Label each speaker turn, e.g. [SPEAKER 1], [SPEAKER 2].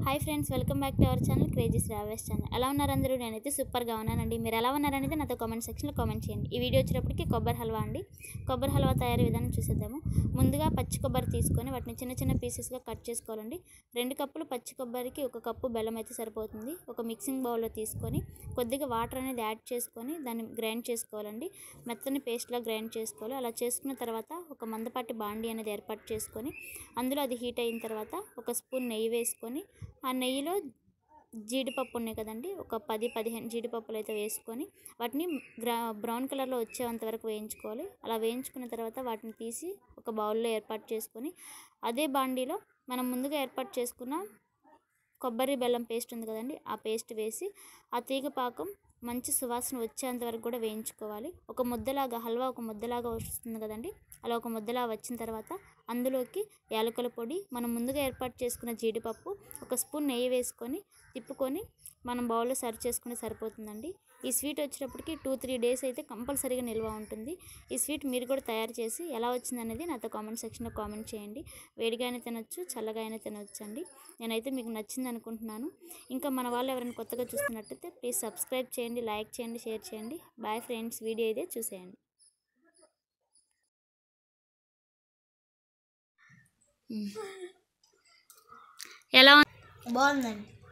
[SPEAKER 1] Hi friends, welcome back to our channel crazy Sravya's channel. ఎలా ఉన్నారు అందరూ? నేనైతే సూపర్గా ఉన్నానండి. మీరు ఎలా ఉన్నారనేది నాతో కామెంట్ సెక్షన్లో కామెంట్ చేయండి. ఈ వీడియో వచ్చేటప్పటికి కొబ్బరి హల్వా అండి. కొబ్బరి హల్వా తయారీ విధానం చూసేద్దాము. ముందుగా పచ్చి కొబ్బరి తీసుకొని వాటిని చిన్న చిన్న పీసెస్గా కట్ చేసుకోవాలండి. 2 కప్పులు పచ్చి కొబ్బరికి 1 కప్పు బెల్లం అయితే సరిపోతుంది. ఒక మిక్సింగ్ బౌల్లో తీసుకొని కొద్దిగా వాటర్ అనేది యాడ్ చేసుకొని దాన్ని గ్రైండ్ చేసుకోవాలండి. మెత్తని పేస్ట్లా గ్రైండ్ చేసుకోవాలి. అలా చేసుకున్న తర్వాత ఒక మందపాటి బాండీ అనేది ఏర్పాటు చేసుకొని అందులో అది హీట్ అయిన తర్వాత ఒక స్పూన్ నెయ్యి వేసుకొని ఆ నెయ్యిలో జీడిపప్పు ఉన్నాయి కదండి, ఒక 10-15 జీడిపప్పులు అయితే వేసుకొని వాటిని బ్రౌన్ కలర్లో వచ్చేంత వరకు వేయించుకోవాలి. అలా వేయించుకున్న తర్వాత వాటిని తీసి ఒక బౌల్లో ఏర్పాటు చేసుకొని అదే బాండీలో మనం ముందుగా ఏర్పాటు చేసుకున్న కొబ్బరి బెల్లం పేస్ట్ ఉంది కదండి, ఆ పేస్ట్ వేసి ఆ తీగ పాకం మంచి సువాసన వచ్చేంత వరకు కూడా వేయించుకోవాలి. ఒక ముద్దలాగా హల్వా ఒక ముద్దలాగా వస్తుంది కదండి, అలా ఒక ముద్దలా వచ్చిన తర్వాత అందులోకి యాలకుల పొడి, మనం ముందుగా ఏర్పాటు చేసుకున్న జీడిపప్పు, ఒక స్పూన్ నెయ్యి వేసుకొని తిప్పుకొని మనం బౌల్లో సర్వ్ చేసుకుంటే సరిపోతుందండి. ఈ స్వీట్ వచ్చేటప్పటికి 2-3 డేస్ అయితే కంపల్సరీగా నిల్వ ఉంటుంది. ఈ స్వీట్ మీరు కూడా తయారు చేసి ఎలా వచ్చిందనేది నాతో కామెంట్ సెక్షన్లో కామెంట్ చేయండి. వేడిగా అయినా తినొచ్చు, చల్లగా అయినా తినొచ్చు అండి. నేనైతే మీకు నచ్చింది అనుకుంటున్నాను. ఇంకా మన వాళ్ళు ఎవరైనా కొత్తగా చూస్తున్నట్టయితే ప్లీజ్ సబ్స్క్రైబ్ చేయండి, లైక్ చేయండి, షేర్ చేయండి. బాయ్ ఫ్రెండ్స్, వీడియో అయితే చూసేయండి. ఎలా
[SPEAKER 2] బాగుందండి.